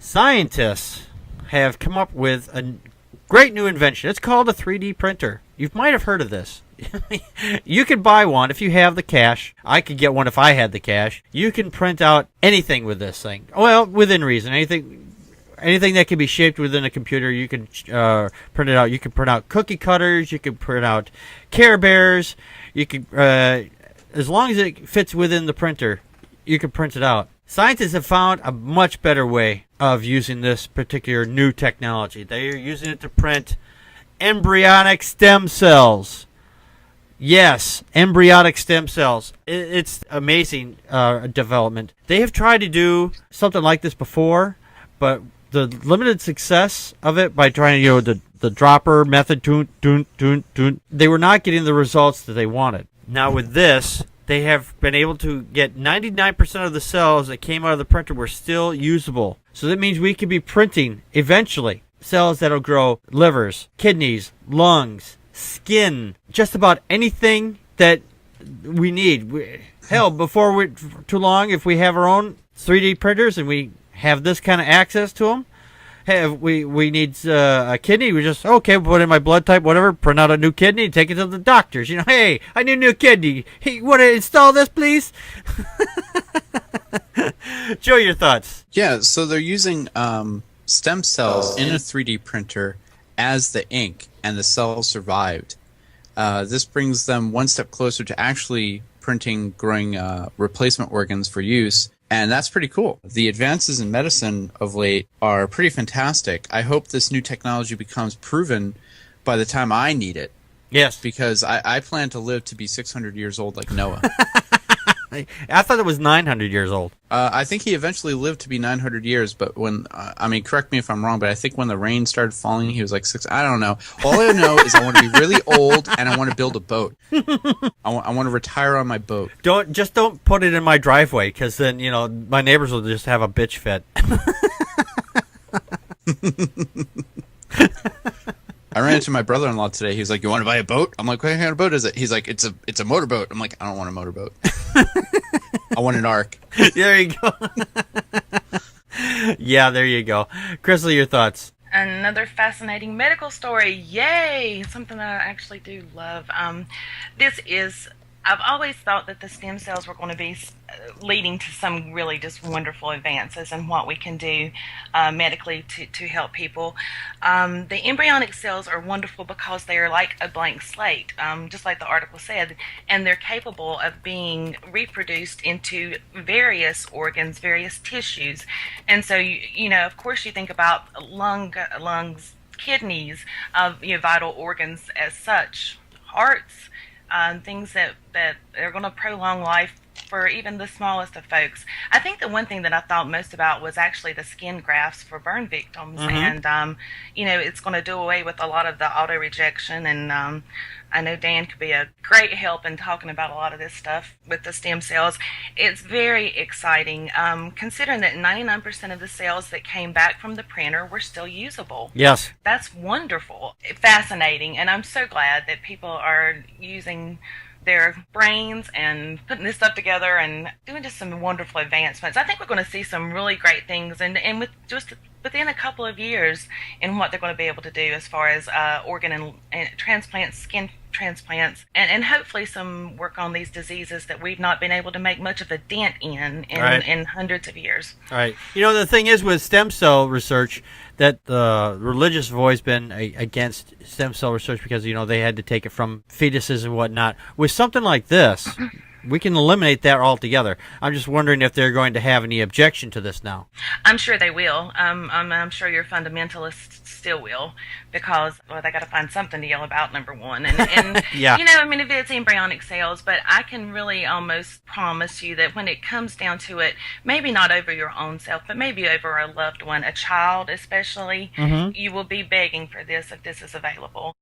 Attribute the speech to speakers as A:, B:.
A: Scientists have come up with a great new invention. It's called a 3D printer. You might have heard of this. You can buy one if you have the cash. I could get one if I had the cash. You can print out anything with this thing. Well, within reason. Anything that can be shaped within a computer, you can print it out. You can print out cookie cutters. You can print out Care Bears. You can, as long as it fits within the printer, you can print it out. Scientists have found a much better way of using this particular new technology. They are using it to print embryonic stem cells. Yes, embryonic stem cells. It's amazing development. They have tried to do something like this before, but the limited success of it by trying the dropper method, they were not getting the results that they wanted. Now with this, they have been able to get 99% of the cells that came out of the printer were still usable. So that means we could be printing, eventually, cells that'll grow livers, kidneys, lungs, skin, just about anything that we need. Hell, before too long, if we have our own 3D printers and we have this kind of access to them, hey, if we need a kidney, we just, okay, put in my blood type, whatever, print out a new kidney, take it to the doctors. Hey, I need a new kidney. Hey, you want to install this, please? Joe, your thoughts?
B: Yeah, so they're using stem cells in a 3D printer as the ink, and the cells survived. This brings them one step closer to actually growing replacement organs for use. And that's pretty cool. The advances in medicine of late are pretty fantastic. I hope this new technology becomes proven by the time I need it.
A: Yes.
B: Because I plan to live to be 600 years old like Noah.
A: I thought it was 900 years old.
B: I think he eventually lived to be 900 years, but when, correct me if I'm wrong, but I think when the rain started falling, he was like 6. I don't know. All I know is I want to be really old and I want to build a boat. I want to retire on my boat.
A: Don't put it in my driveway, because then, my neighbors will just have a bitch fit.
B: I ran into my brother-in-law today. He was like, "You want to buy a boat?" I'm like, "What kind of boat is it?" He's like, "It's a motorboat." I'm like, "I don't want a motorboat. I want an ark."
A: There you go. Yeah, there you go. Crystal, your thoughts?
C: Another fascinating medical story. Yay! Something that I actually do love. I've always thought that the stem cells were going to be leading to some really just wonderful advances in what we can do medically to help people. The embryonic cells are wonderful because they are like a blank slate, just like the article said, and they're capable of being reproduced into various organs, various tissues. And so, of course, you think about lungs, kidneys, vital organs as such, hearts, things that are going to prolong life for even the smallest of folks. I think the one thing that I thought most about was actually the skin grafts for burn victims. Mm-hmm. And, it's going to do away with a lot of the auto rejection. And I know Dan could be a great help in talking about a lot of this stuff with the stem cells. It's very exciting, considering that 99% of the cells that came back from the printer were still usable.
A: Yes.
C: That's wonderful. Fascinating. And I'm so glad that people are using their brains and putting this stuff together and doing just some wonderful advancements. I think we're going to see some really great things, and with just within a couple of years in what they're going to be able to do as far as organ and transplants, skin transplants, and hopefully some work on these diseases that we've not been able to make much of a dent in hundreds of years.
A: All right. The thing is with stem cell research, that the religious have always been against stem cell research because, they had to take it from fetuses and whatnot. With something like this, we can eliminate that altogether. I'm just wondering if they're going to have any objection to this now.
C: I'm sure they will. I'm sure your fundamentalists still will, because they got to find something to yell about, number one. And
A: yeah.
C: If it's embryonic cells, but I can really almost promise you that when it comes down to it, maybe not over your own self, but maybe over a loved one, a child especially, you will be begging for this if this is available.